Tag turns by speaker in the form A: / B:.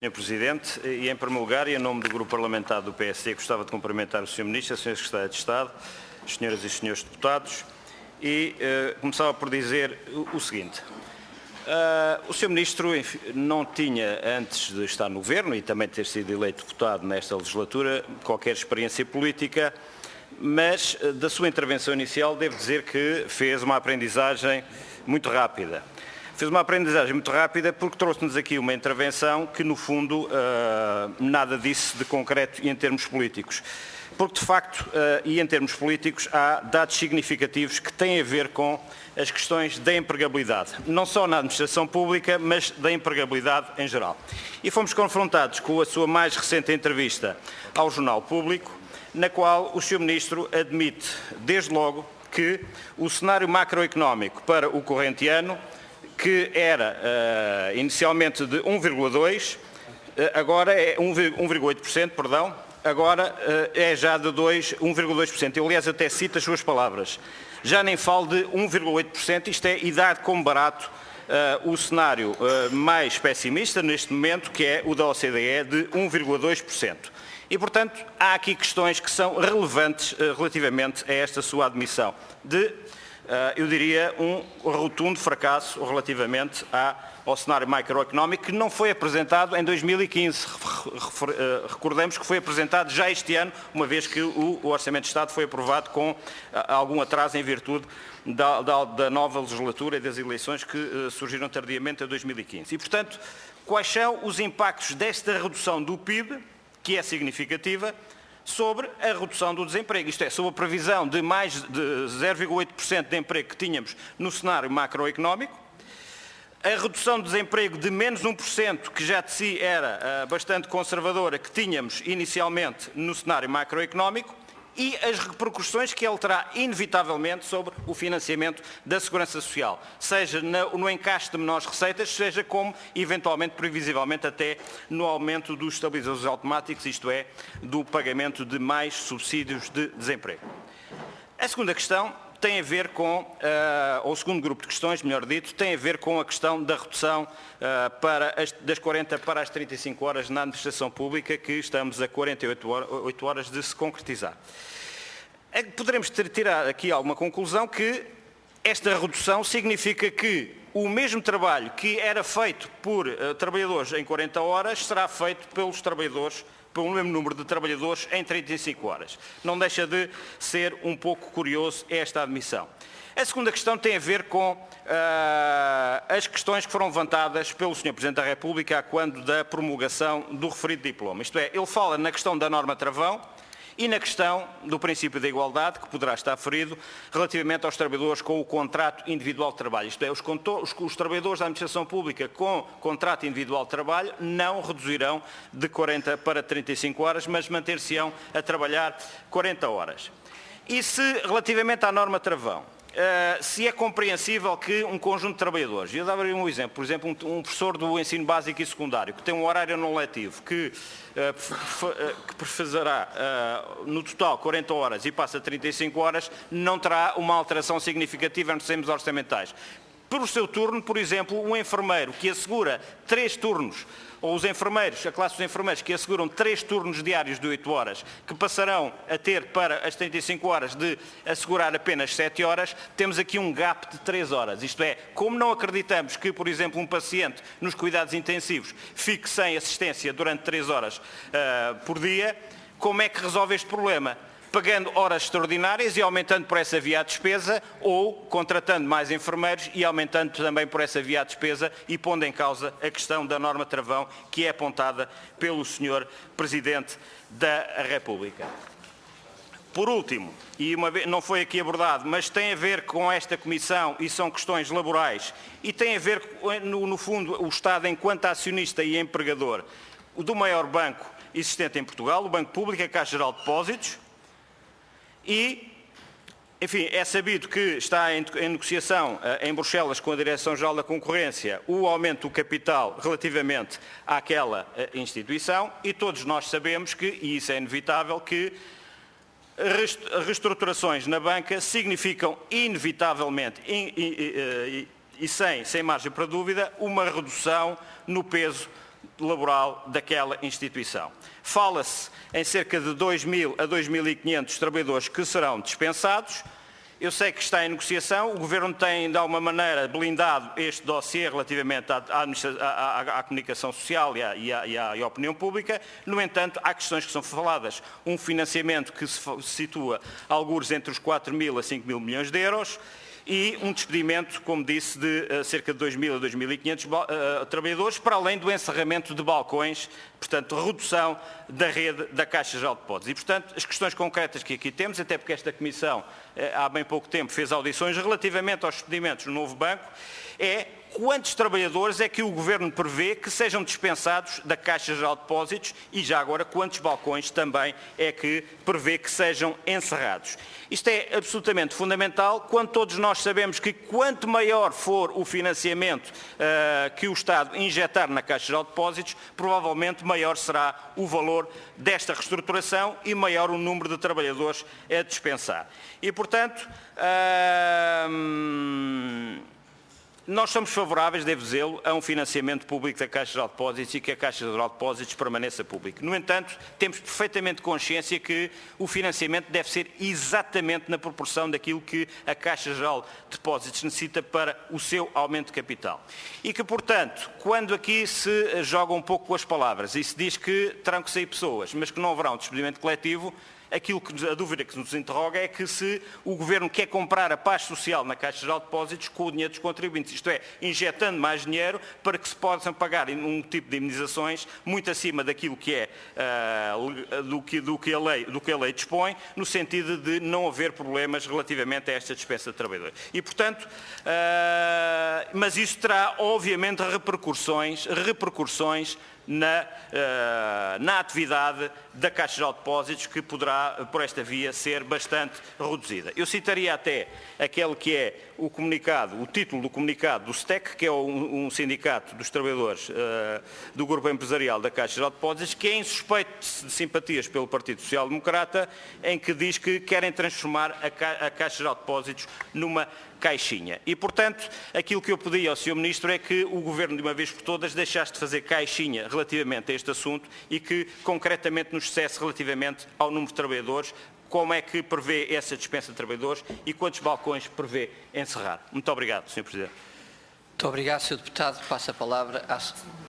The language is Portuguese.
A: Sr. Presidente, e em primeiro lugar, e em nome do Grupo Parlamentar do PSD, gostava de cumprimentar o Sr. Ministro, a Sra. Secretária de Estado, Senhoras e Senhores Deputados, e começava por dizer o seguinte. O Sr. Ministro não tinha, antes de estar no Governo e também ter sido eleito deputado nesta legislatura, qualquer experiência política, mas da sua intervenção inicial devo dizer que fez uma aprendizagem muito rápida. Fez uma aprendizagem muito rápida porque trouxe-nos aqui uma intervenção que, no fundo, nada disse de concreto e em termos políticos. Porque, de facto, e em termos políticos, há dados significativos que têm a ver com as questões da empregabilidade. Não só na administração pública, mas da empregabilidade em geral. E fomos confrontados com a sua mais recente entrevista ao Jornal Público, na qual o Sr. Ministro admite, desde logo, que o cenário macroeconómico para o corrente ano, que era inicialmente de 1,2%, agora é 1,8%, perdão, agora é já de 1,2%. Eu, aliás, até cito as suas palavras. Já nem falo de 1,8%, isto é, e dar como barato o cenário mais pessimista neste momento, que é o da OCDE, de 1,2%. E, portanto, há aqui questões que são relevantes relativamente a esta sua admissão de, eu diria, um rotundo fracasso relativamente ao cenário macroeconómico que não foi apresentado em 2015. Recordemos que foi apresentado já este ano, uma vez que o Orçamento de Estado foi aprovado com algum atraso em virtude da nova legislatura e das eleições que surgiram tardiamente em 2015. E, portanto, quais são os impactos desta redução do PIB, que é significativa, sobre a redução do desemprego, isto é, sobre a previsão de mais de 0,8% de emprego que tínhamos no cenário macroeconómico, a redução do desemprego de menos 1%, que já de si era bastante conservadora, que tínhamos inicialmente no cenário macroeconómico, e as repercussões que ele terá inevitavelmente sobre o financiamento da Segurança Social, seja no encaixe de menores receitas, seja como, eventualmente, previsivelmente, até no aumento dos estabilizadores automáticos, isto é, do pagamento de mais subsídios de desemprego. A segunda questão tem a ver com, ou o segundo grupo de questões, melhor dito, tem a ver com a questão da redução das 40 para as 35 horas na administração pública, que estamos a 48 horas de se concretizar. Poderemos tirar aqui alguma conclusão que esta redução significa que o mesmo trabalho que era feito por trabalhadores em 40 horas será feito pelos trabalhadores, pelo mesmo número de trabalhadores em 35 horas. Não deixa de ser um pouco curioso esta admissão. A segunda questão tem a ver com as questões que foram levantadas pelo Sr. Presidente da República quando da promulgação do referido diploma. Isto é, ele fala na questão da norma travão e na questão do princípio da igualdade, que poderá estar ferido, relativamente aos trabalhadores com o contrato individual de trabalho. Isto é, os trabalhadores da administração pública com contrato individual de trabalho não reduzirão de 40 para 35 horas, mas manter-se-ão a trabalhar 40 horas. E se, relativamente à norma travão, se é compreensível que um conjunto de trabalhadores, eu dava-lhe um exemplo, por exemplo, um professor do ensino básico e secundário, que tem um horário não letivo, que fazerá no total 40 horas e passa a 35 horas, não terá uma alteração significativa nos termos orçamentais. Por seu turno, por exemplo, um enfermeiro que assegura 3 turnos, ou os enfermeiros, a classe dos enfermeiros que asseguram 3 turnos diários de 8 horas, que passarão a ter para as 35 horas de assegurar apenas 7 horas, temos aqui um gap de 3 horas. Isto é, como não acreditamos que, por exemplo, um paciente nos cuidados intensivos fique sem assistência durante 3 horas por dia, como é que resolve este problema? Pagando horas extraordinárias e aumentando por essa via a despesa, ou contratando mais enfermeiros e aumentando também por essa via a despesa e pondo em causa a questão da norma travão que é apontada pelo Sr. Presidente da República. Por último, e não foi aqui abordado, mas tem a ver com esta comissão e são questões laborais e tem a ver, no fundo, o Estado enquanto acionista e empregador do maior banco existente em Portugal, o Banco Público, a Caixa Geral de Depósitos. E, enfim, é sabido que está em negociação em Bruxelas com a Direção-Geral da Concorrência o aumento do capital relativamente àquela instituição e todos nós sabemos que, e isso é inevitável, que reestruturações na banca significam inevitavelmente e sem margem para dúvida uma redução no peso laboral daquela instituição. Fala-se em cerca de 2.000 a 2.500 trabalhadores que serão dispensados. Eu sei que está em negociação, o Governo tem, de alguma maneira, blindado este dossiê relativamente à comunicação social e à opinião pública. No entanto, há questões que são faladas. Um financiamento que se situa algures entre os 4.000 a 5.000 milhões de euros e um despedimento, como disse, de cerca de 2.000 a 2.500 trabalhadores, para além do encerramento de balcões, portanto, redução da rede da Caixa Geral de Depósitos. E, portanto, as questões concretas que aqui temos, até porque esta Comissão, há bem pouco tempo, fez audições relativamente aos despedimentos no novo banco, é quantos trabalhadores é que o Governo prevê que sejam dispensados da Caixa Geral de Depósitos e, já agora, quantos balcões também é que prevê que sejam encerrados. Isto é absolutamente fundamental, quando todos nós sabemos que quanto maior for o financiamento que o Estado injetar na Caixa Geral de Depósitos, provavelmente maior será o valor desta reestruturação e maior o número de trabalhadores a dispensar. E, portanto, nós somos favoráveis, devo dizê-lo, a um financiamento público da Caixa Geral de Depósitos e que a Caixa Geral de Depósitos permaneça pública. No entanto, temos perfeitamente consciência que o financiamento deve ser exatamente na proporção daquilo que a Caixa Geral de Depósitos necessita para o seu aumento de capital. E que, portanto, quando aqui se joga um pouco com as palavras e se diz que terão que sair pessoas, mas que não haverá um despedimento coletivo, a dúvida que nos interroga é que se o Governo quer comprar a paz social na Caixa Geral de Depósitos com o dinheiro dos contribuintes, isto é, injetando mais dinheiro para que se possam pagar um tipo de indemnizações muito acima daquilo que é do que a lei dispõe, no sentido de não haver problemas relativamente a esta dispensa de trabalhadores. E, portanto, mas isso terá, obviamente, repercussões na atividade da Caixa Geral de Depósitos, que poderá, por esta via, ser bastante reduzida. Eu citaria até aquele que é o comunicado, o título do comunicado do STEC, que é um sindicato dos trabalhadores do grupo empresarial da Caixa Geral de Depósitos, que é insuspeito de simpatias pelo Partido Social Democrata, em que diz que querem transformar a Caixa Geral de Depósitos numa caixinha. E, portanto, aquilo que eu pedi ao Sr. Ministro é que o Governo, de uma vez por todas, deixasse de fazer caixinha relativamente a este assunto e que, concretamente, nos dissesse relativamente ao número de trabalhadores, como é que prevê essa dispensa de trabalhadores e quantos balcões prevê encerrar. Muito obrigado, Sr. Presidente.
B: Muito obrigado, Sr. Deputado. Passo a palavra à